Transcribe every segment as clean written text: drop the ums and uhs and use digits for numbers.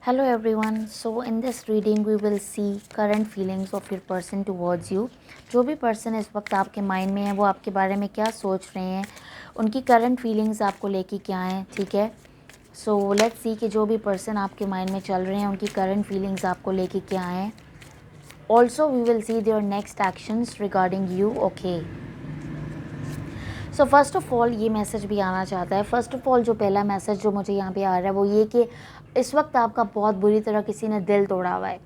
Hello everyone. So in this reading we will see current feelings of your person towards you. जो भी person इस वक्त आपके mind में है वो आपके बारे में क्या सोच रहे हैं, उनकी करंट फीलिंग्स आपको लेके क्या हैं, ठीक है. सो लेट्स सी कि जो भी पर्सन आपके माइंड में चल रहे हैं उनकी करंट फीलिंग्स आपको लेके क्या हैं. Also we will see their next actions regarding you. Okay, so first of all ये मैसेज भी आना चाहता है. फर्स्ट ऑफ ऑल जो पहला मैसेज जो मुझे यहाँ पे आ रहा है वो ये कि इस वक्त आपका बहुत बुरी तरह किसी ने दिल तोड़ा हुआ है.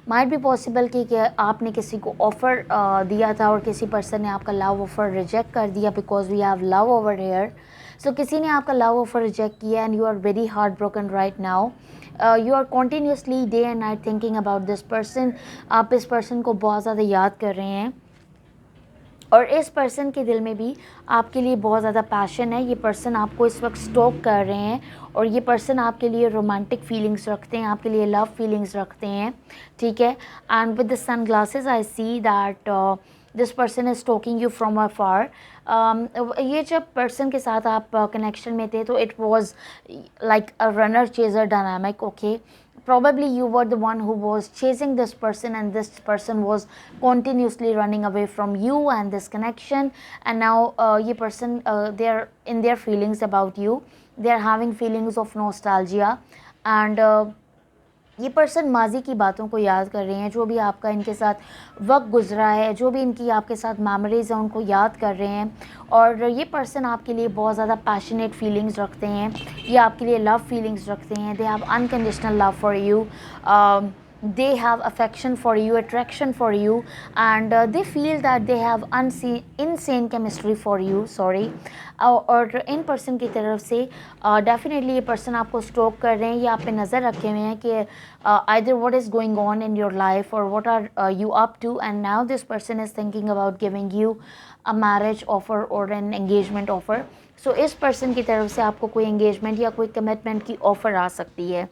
माइट बी पॉसिबल कि आपने किसी को ऑफ़र दिया था और किसी पर्सन ने आपका लव ऑफ़र रिजेक्ट कर दिया because we have love over here. So किसी ने आपका लव ऑफ़र रिजेक्ट किया and you are very heart broken right now. You are continuously day and night thinking about this person. आप इस person को बहुत ज़्यादा याद कर रहे हैं और इस पर्सन के दिल में भी आपके लिए बहुत ज़्यादा पैशन है. ये पर्सन आपको इस वक्त स्टॉक कर रहे हैं और ये पर्सन आपके लिए रोमांटिक फीलिंग्स रखते हैं, आपके लिए लव फीलिंग्स रखते हैं, ठीक है. And with the sunglasses I see that this person is talking you from afar. ये जब पर्सन के साथ आप कनेक्शन में थे तो it was like a runner chaser dynamic. Okay, probably you were the one who was chasing this person and this person was continuously running away from you and this connection. And now ye person they're in their feelings about you, they're having feelings of nostalgia. And ये person माजी की बातों को याद कर रहे हैं, जो भी आपका इनके साथ वक्त गुजरा है, जो भी इनकी आपके साथ मेमोरीज़ हैं उनको याद कर रहे हैं. और ये पर्सन आपके लिए बहुत ज़्यादा पैशनेट फीलिंग्स रखते हैं, ये आपके लिए लव फीलिंग्स रखते हैं. They have unconditional love for you, they have affection for you, attraction for you, and they feel that they have insane chemistry for you. Sorry. और इन पर्सन की तरफ से डेफिनेटली ये पर्सन आपको स्टॉक कर रहे हैं, ये आप पे नज़र रखे हुए हैं कि either what is going on in your life or what are you up to, and now this person is thinking about giving you a marriage offer or an engagement offer. So इस person की तरफ से आपको कोई engagement या कोई commitment की offer आ सकती है.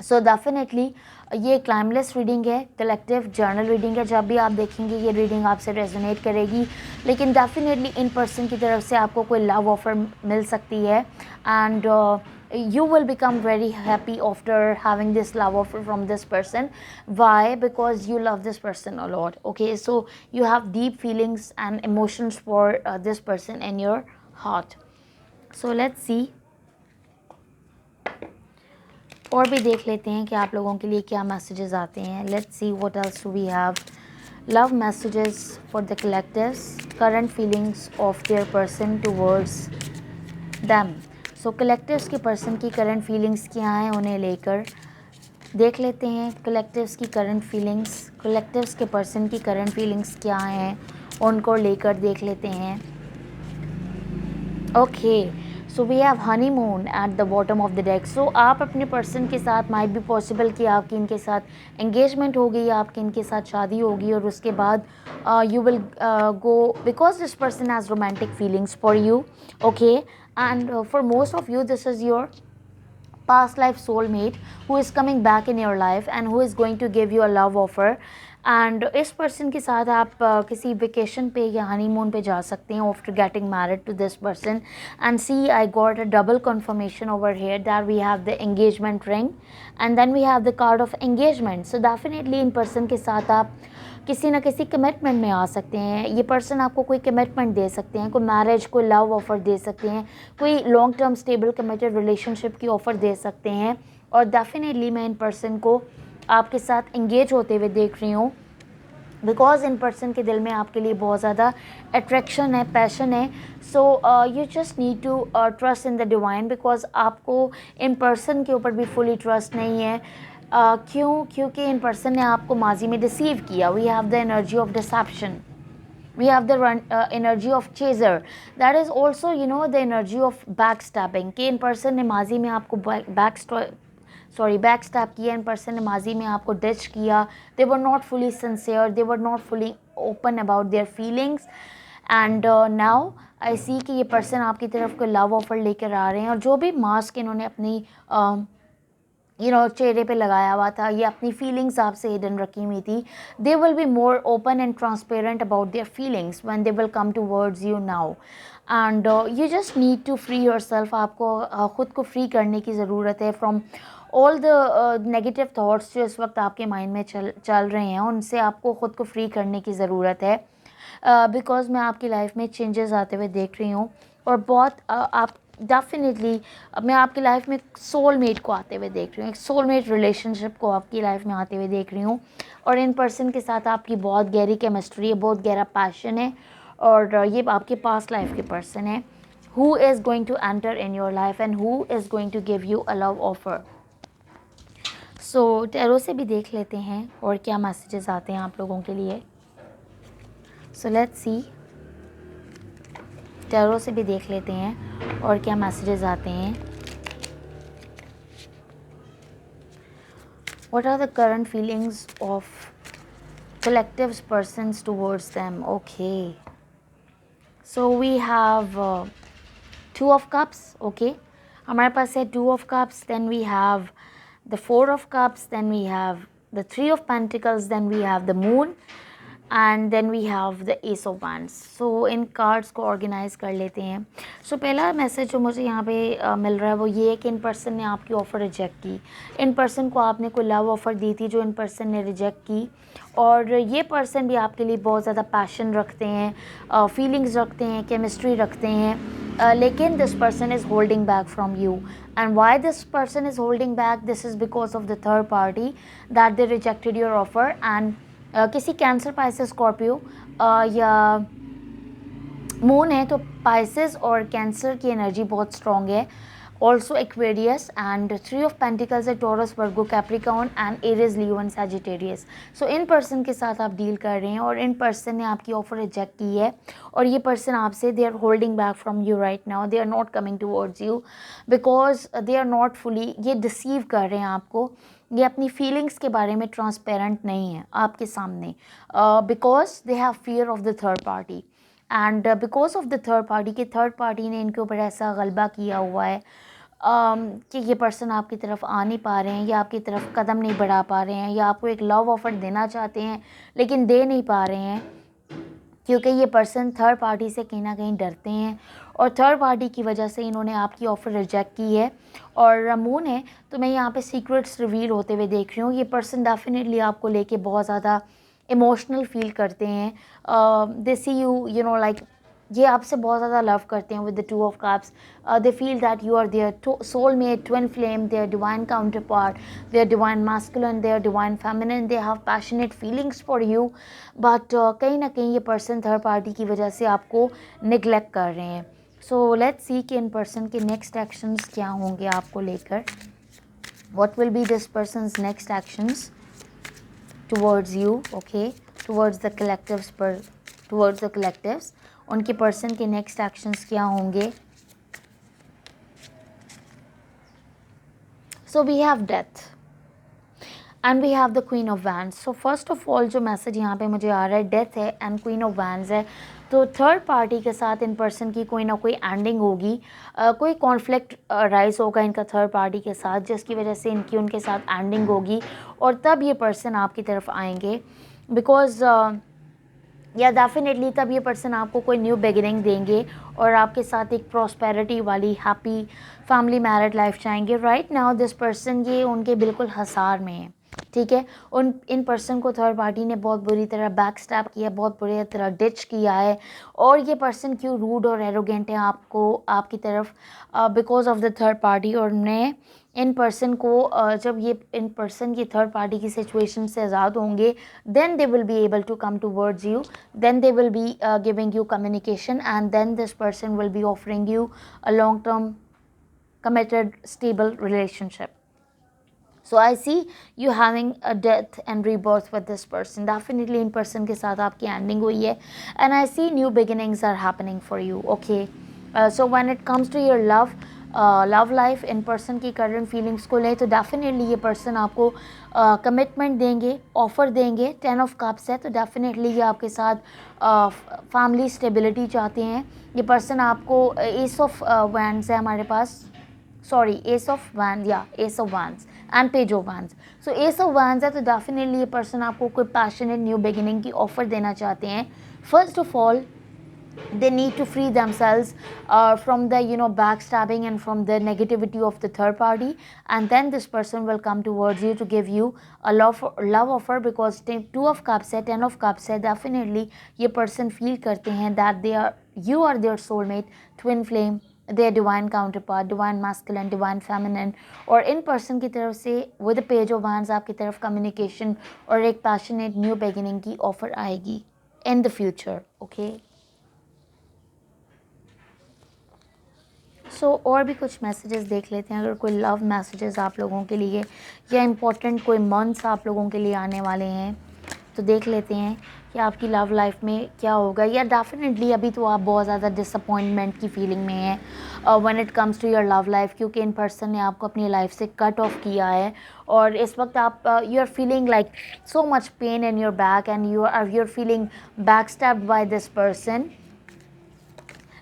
सो डेफिनेटली ये क्लाइमलेस रीडिंग है, कलेक्टिव जर्नल रीडिंग है. जब भी आप देखेंगे ये रीडिंग आपसे रेजोनेट करेगी, लेकिन डेफिनेटली इन पर्सन की तरफ से आपको कोई लव ऑफ़र मिल सकती है. And you will become very happy after having this love offer from this person. Why? Because you love this person a lot. Okay, so you have deep feelings and emotions for this person in your heart. So let's see, और भी देख लेते हैं कि आप लोगों के लिए क्या मैसेजेस आते हैं. Let's see what else do we have. Love messages for the collectives, current feelings of their person towards them. So collectives के पर्सन की करंट फीलिंग्स क्या हैं उन्हें लेकर देख लेते हैं. कलेक्टिव्स की करंट फीलिंग्स, कलेक्टिव्स के पर्सन की करंट फीलिंग्स क्या हैं उनको लेकर देख लेते हैं. Okay, so we have honeymoon at the bottom of the deck. So आप अपने पर्सन के साथ माइट बी पॉसिबल कि आपकी इनके साथ एंगेजमेंट होगी या आपकी इनके साथ शादी होगी और उसके बाद you will go because this person has romantic feelings for you. Okay, and for most of you this is your past life soulmate who is coming back in your life and who is going to give you a love offer. And इस person के साथ आप किसी vacation पे या honeymoon पे जा सकते हैं after getting married to this person. And see I got a double confirmation over here that we have the engagement ring and then we have the card of engagement. So definitely in person के साथ आप किसी न किसी commitment में आ सकते हैं. ये पर्सन आपको कोई कमिटमेंट दे सकते हैं, कोई मैरिज, कोई लव ऑफ़र दे सकते हैं, कोई long term stable committed relationship की ऑफ़र दे सकते हैं. और डेफिनेटली मैं इन पर्सन को आपके साथ इंगेज होते हुए देख रही हूँ बिकॉज इन पर्सन के दिल में आपके लिए बहुत ज़्यादा अट्रैक्शन है, पैशन है. So you just need to trust in the divine because आपको इन पर्सन के ऊपर भी फुली ट्रस्ट नहीं है. क्यों? क्योंकि इन पर्सन ने आपको माजी में डिसीव किया. We have the energy of deception, we have the energy of chaser. That is also the energy of backstabbing कि इन पर्सन ने माजी में आपको बैक स्टैप किया, इन पर्सन ने माजी में आपको डिच किया. They were not fully sincere, they were not fully open about their feelings. And now I see कि ये पर्सन आपकी तरफ कोई लव ऑफ़र लेकर आ रहे हैं और जो भी मास्क इन्होंने अपनी चेहरे पे लगाया हुआ था, ये अपनी फीलिंग्स आपसे हिडन रखी हुई थी. They will be more open and transparent about their feelings when they will come towards you now. And you just need to free yourself. आपको ख़ुद को फ्री करने की ज़रूरत है from all the negative thoughts जो इस वक्त आपके माइंड में चल रहे हैं, उनसे आपको ख़ुद को फ्री करने की ज़रूरत है। बिकॉज़ मैं आपकी लाइफ में चेंजेस आते हुए देख रही हूँ, और बहुत आप डेफिनेटली, मैं आपकी लाइफ में सोलमेट को आते हुए देख रही हूँ, एक सोलमेट रिलेशनशिप को आपकी लाइफ में आते हुए देख रही हूँ। और इन पर्सन के साथ आपकी बहुत गहरी केमिस्ट्री है, बहुत गहरा पैशन है, और ये आपके पास्ट लाइफ के पर्सन है who is going to enter in your life and who is going to give you a love offer. So tarot से भी देख लेते हैं और क्या मैसेजेस आते हैं आप लोगों के लिए। So let's see, टैरो से भी देख लेते हैं और क्या मैसेजेस आते हैं। What are the current feelings of collectives persons towards them? Okay, so we have Two of Cups. Okay, हमारे पास है Two of Cups, then we have the Four of Cups, then we have the Three of Pentacles, then we have the Moon, and then we have the ace of wands. So इन cards को organise कर लेते हैं। सो पहला message जो मुझे यहाँ पे मिल रहा है वो ये है कि इन पर्सन ने आपकी ऑफ़र रिजेक्ट की। इन पर्सन को आपने कोई लव ऑफ़र दी थी जो इन पर्सन ने रिजेक्ट की, और ये पर्सन भी आपके लिए बहुत ज़्यादा पैशन रखते हैं, फीलिंग्स रखते हैं, केमिस्ट्री रखते हैं, लेकिन this person is holding back from you. And why this person is holding back? This is because of the third party that they rejected your offer. And किसी कैंसर, पाइसेस, स्कॉर्पियो या moon है तो Pisces और cancer की energy बहुत strong है। Also Aquarius and three of pentacles है Taurus, Virgo, Capricorn and Aries, Leo and Sagittarius. So इन पर्सन के साथ आप डील कर रहे हैं और इन पर्सन ने आपकी ऑफर रिजेक्ट की है, और ये पर्सन आपसे they are holding back from you right now. They are not coming towards you because they are not fully, ये डिसीव कर रहे हैं आपको। ये अपनी फीलिंग्स के बारे में ट्रांसपेरेंट नहीं है आपके सामने, because they have fear of the third party. And because of the third party, कि थर्ड पार्टी ने इनके ऊपर ऐसा गलबा किया हुआ है कि ये पर्सन आपकी तरफ आ नहीं पा रहे हैं, या आपकी तरफ कदम नहीं बढ़ा पा रहे हैं, या आपको एक लव ऑफर देना चाहते हैं लेकिन दे नहीं पा रहे हैं, क्योंकि ये पर्सन थर्ड पार्टी से कहीं ना कहीं डरते हैं, और थर्ड पार्टी की वजह से इन्होंने आपकी ऑफ़र रिजेक्ट की है। और मून है तो मैं यहाँ पे सीक्रेट्स रिवील होते हुए देख रही हूँ। ये पर्सन डेफिनेटली आपको लेके बहुत ज़्यादा इमोशनल फील करते हैं। They see you know like, ये आपसे बहुत ज़्यादा लव करते हैं with the two of cups. They feel that you are their soul mate, twin flame, their divine counterpart, their divine masculine, their divine feminine. They have passionate feelings for you, but कहीं ना कहीं ये person third party की वजह से आपको neglect कर रहे हैं। सो लेट्स सी कि इन पर्सन के नेक्स्ट एक्शंस क्या होंगे आपको लेकर। What will be this person's next actions towards you, okay, towards the collectives, पर टुवर्ड्स द कलेक्टिव्स उनके पर्सन के नेक्स्ट एक्शंस क्या होंगे। So we have death and we have the queen of wands. So first of all जो message यहाँ पे मुझे आ रहा है, डेथ है एंड क्वीन ऑफ वैंड्स है, तो थर्ड पार्टी के साथ इन पर्सन की कोई ना कोई एंडिंग होगी, कोई कॉन्फ्लिक्ट राइज होगा इनका थर्ड पार्टी के साथ, जिसकी वजह से इनकी उनके साथ एंडिंग होगी, और तब ये पर्सन आपकी तरफ आएंगे। बिकॉज या डेफिनेटली तब ये पर्सन आपको कोई न्यू बिगिनिंग देंगे और आपके साथ एक प्रॉस्पेरिटी वाली हैप्पी फैमिली मैरिड लाइफ चाहेंगे। राइट नाउ दिस पर्सन ये उनके बिल्कुल हसार में है, ठीक है। इन पर्सन को थर्ड पार्टी ने बहुत बुरी तरह बैक स्टैप किया, बहुत बुरी तरह डिच किया है, और ये पर्सन क्यों रूड और एरोगेंट है आपकी तरफ because of the third party. और उन्हें इन पर्सन को जब ये इन पर्सन की थर्ड पार्टी की सिचुएशन से आज़ाद होंगे, then they will be able to come towards you, then they will be giving you communication, and then this person will be offering you a long term committed stable relationship. So I see you having a death and rebirth with this person. Definitely in person के साथ आपकी ending हुई है, and I see new beginnings are happening for you. Okay, so when it comes to your love life, in person की current feelings को ले तो definitely ये person आपको commitment देंगे, offer देंगे। 10 of cups है तो definitely ये आपके साथ family stability चाहते हैं। ये person आपको ace of wands है हमारे पास, सॉरी एस ऑफ वैंड, या S of wands and page of wands. So S of wands है तो डेफिनेटली ये पर्सन आपको कोई पैशनेट न्यू बिगिनिंग की ऑफर देना चाहते हैं। First of all they need to free themselves from the backstabbing and from the negativity of the third party, and then this person will come towards you to give you a love offer, because two of cups है, 10 of cups है, definitely ये person feel करते हैं that you are their soulmate, twin flame, their divine counterpart, divine masculine, divine feminine, और इन person की तरफ से with the page of wands आपकी तरफ communication और एक passionate new beginning की offer आएगी in the future. okay, और भी कुछ मैसेजेस देख लेते हैं, अगर कोई लव मैसेजेस आप लोगों के लिए या इम्पोर्टेंट कोई मंथ्स आप लोगों के लिए आने वाले हैं, तो देख लेते हैं कि आपकी लव लाइफ में क्या होगा। या डेफिनेटली अभी तो आप बहुत ज़्यादा डिसअपॉइंटमेंट की फीलिंग में हैं when it comes to your love life, क्योंकि इन पर्सन ने आपको अपनी लाइफ से कट ऑफ किया है, और इस वक्त आप you are feeling like so much pain in your back and you are feeling back stabbed by this person.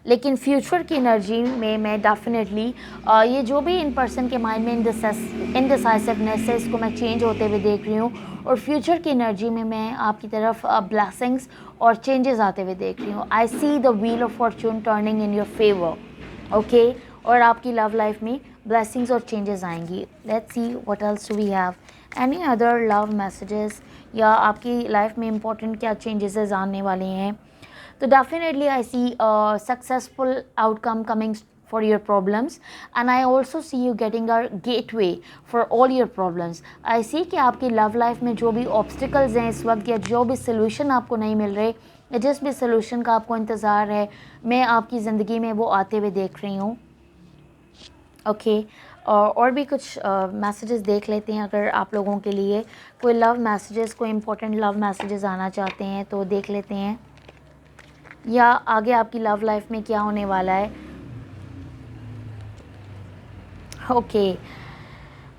लेकिन फ्यूचर की एनर्जी में मैं डेफिनेटली ये जो भी इन पर्सन के माइंड में इनडिसाइसिवनेस है, इसको मैं चेंज होते हुए देख रही हूँ, और फ्यूचर की एनर्जी में मैं आपकी तरफ ब्लेसिंग्स और चेंजेस आते हुए देख रही हूँ। I see the wheel of fortune turning in your favour. Okay, और आपकी लव लाइफ में ब्लेसिंग्स और चेंजेस आएंगी। Let's see what else do we have, any other love messages, या आपकी लाइफ में इंपॉर्टेंट क्या चेंजेस आने वाले हैं। So definitely I see a successful outcome coming for your problems, and I also see you getting a gateway for all your problems. I see कि आपकी love life में जो भी obstacles हैं इस वक्त, या जो भी solution आपको नहीं मिल रहे, या जिस भी solution का आपको इंतज़ार है, मैं आपकी ज़िंदगी में वो आते हुए देख रही हूँ। ओके, और भी कुछ मैसेजेस देख लेते हैं, अगर आप लोगों के लिए कोई लव मैसेजेस, कोई इंपॉर्टेंट लव मैसेजेस आना चाहते हैं तो देख लेते हैं, या आगे आपकी लव लाइफ में क्या होने वाला है। ओके,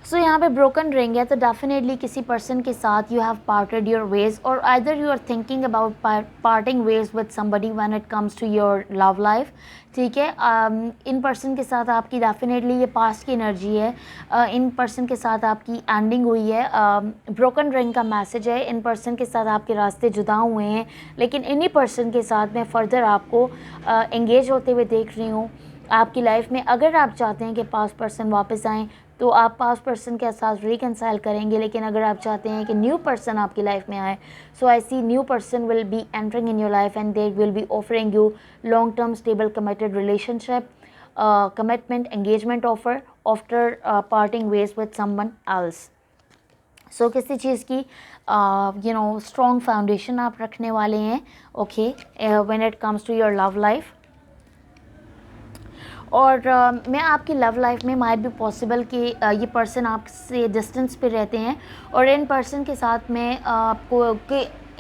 सो यहाँ पे ब्रोकन रिंग है, तो डेफिनेटली किसी पर्सन के साथ you have parted your ways, और either you are thinking about parting ways with somebody when it comes to your love life. ठीक है, इन पर्सन के साथ आपकी डेफिनेटली ये पास्ट की एनर्जी है, इन पर्सन के साथ आपकी एंडिंग हुई है। ब्रोकन रिंग का मैसेज है, इन पर्सन के साथ आपके रास्ते जुदा हुए हैं, लेकिन इन्हीं पर्सन के साथ मैं फर्दर आपको एंगेज होते हुए देख रही हूँ आपकी लाइफ में। अगर आप चाहते हैं कि पास्ट पर्सन वापस आएँ तो आप पास्ट पर्सन के साथ रिकंसाइल करेंगे, लेकिन अगर आप चाहते हैं कि न्यू पर्सन आपकी लाइफ में आए, so I see new person will be entering in your life and they will be offering you long term stable committed relationship, commitment, engagement offer after parting ways with someone else. So किसी चीज़ की strong foundation आप रखने वाले हैं। Okay, when it comes to your love life, और मैं आपकी लव लाइफ में माइट भी पॉसिबल कि ये पर्सन आपसे डिस्टेंस पे रहते हैं, और इन पर्सन के साथ मैं आपको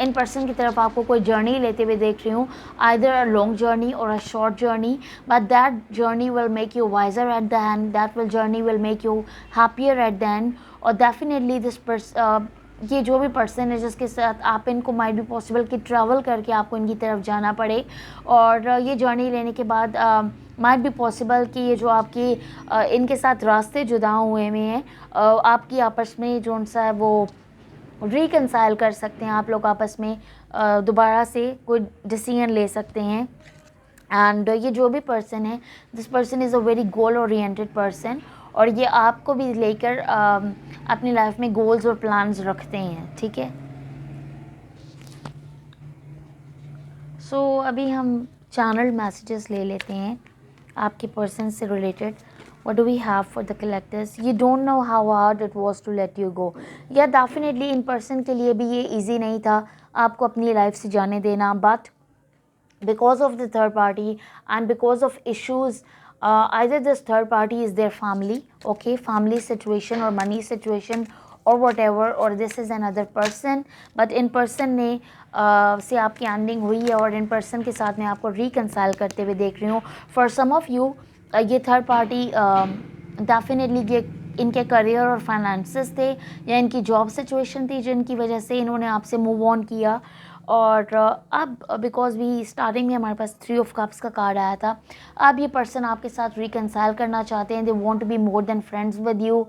इन पर्सन की तरफ आपको कोई जर्नी लेते हुए देख रही हूँ, आइदर अ लॉन्ग जर्नी और a short journey, but that journey will make you wiser at the end, that journey will make you happier at the end. और डेफिनेटली ये जो भी पर्सन है जिसके साथ आप, इनको माइट भी पॉसिबल कि ट्रैवल करके आपको इनकी तरफ जाना पड़े, और ये जर्नी लेने के बाद माइट भी पॉसिबल कि ये जो आपकी इनके साथ रास्ते जुदा हुए हैं, आपकी आपस में जो सा है वो रिकंसाइल कर सकते हैं, आप लोग आपस में दोबारा से कोई डिसीजन ले सकते हैं। एंड ये जो भी पर्सन है, this person is a very goal oriented person, और ये आपको भी लेकर अपनी लाइफ में गोल्स और प्लान्स रखते हैं। ठीक है, सो अभी हम चैनल्ड मैसेजेस ले लेते हैं आपके पर्सन से related. What do we have for the collectors? You don't know how hard it was to let you go. या डेफिनेटली इन पर्सन के लिए भी ये इजी नहीं था आपको अपनी लाइफ से जाने देना, but because of the third party and because of issues, either this third party is their family, okay, family situation or money situation or whatever, or this is another person, but in person ने से आपकी ending हुई है, और इन person के साथ मैं आपको रिकंसाइल करते हुए देख रही हूँ। फॉर सम ऑफ यू ये थर्ड पार्टी डेफिनेटली ये इनके करियर और फाइनेंसेस थे, या इनकी जॉब सिचुएशन थी जिनकी वजह से इन्होंने आपसे मूव ऑन किया। और अब बिकॉज भी स्टार्टिंग में हमारे पास 3 ऑफ कप्स का कार्ड आया था, अब ये पर्सन आपके साथ रिकंसाइल करना चाहते हैं, they want to be more than friends with you,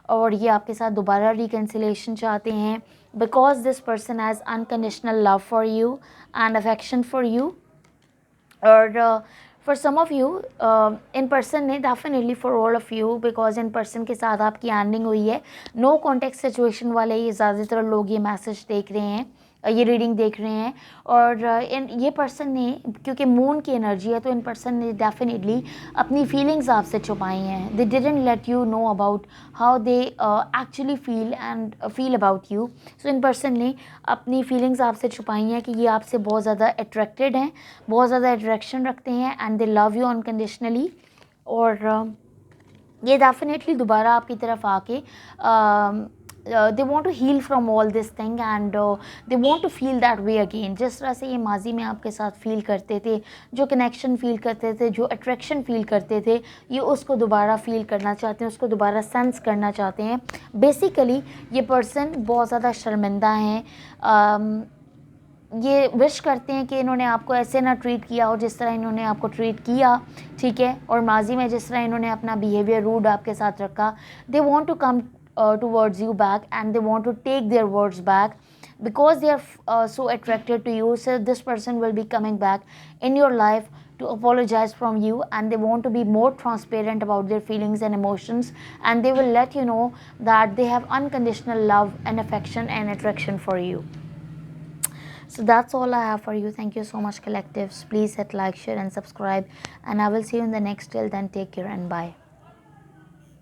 और ये आपके साथ दोबारा रिकंसिलेशन चाहते हैं, because this person has unconditional love for you and affection for you. और फॉर सम ऑफ़ यू इन पर्सन ने definitely for all of you, because इन पर्सन के साथ आपकी एंडिंग हुई है, नो कॉन्टेक्ट सिचुएशन वाले ये ज़्यादातर लोग ये मैसेज देख रहे हैं, ये रीडिंग देख रहे हैं। और इन ये पर्सन ने, क्योंकि मून की एनर्जी है, तो इन पर्सन ने डेफिनेटली अपनी फीलिंग्स आपसे छुपाई हैं। They didn't let you know about how they actually feel about you. सो इन पर्सन ने अपनी फीलिंग्स आपसे छुपाई हैं कि ये आपसे बहुत ज़्यादा अट्रैक्टेड हैं, बहुत ज़्यादा अट्रैक्शन रखते हैं, and they love you unconditionally. और ये डेफिनेटली दोबारा आपकी तरफ आके they want to heal from all this thing, and they want to feel that way again. जिस तरह से ये माजी में आपके साथ फील करते थे, जो कनेक्शन फील करते थे, जो अट्रैक्शन फील करते थे, ये उसको दोबारा फील करना चाहते हैं, उसको दोबारा सेंस करना चाहते हैं। बेसिकली ये पर्सन बहुत ज़्यादा शर्मिंदा हैं, ये विश करते हैं कि इन्होंने आपको ऐसे ना ट्रीट किया हो जिस तरह इन्होंने आपको ट्रीट किया, ठीक है। और माजी में जिस तरह इन्होंने अपना बिहेवियर रूड आपके साथ रखा, they want to come towards you back, and they want to take their words back, because they are so attracted to you. So this person will be coming back in your life to apologize from you, and they want to be more transparent about their feelings and emotions, and they will let you know that they have unconditional love and affection and attraction for you. So that's all I have for you. Thank you so much, collectives. Please hit like, share and subscribe, and I will see you in the next. Till then, take care and bye.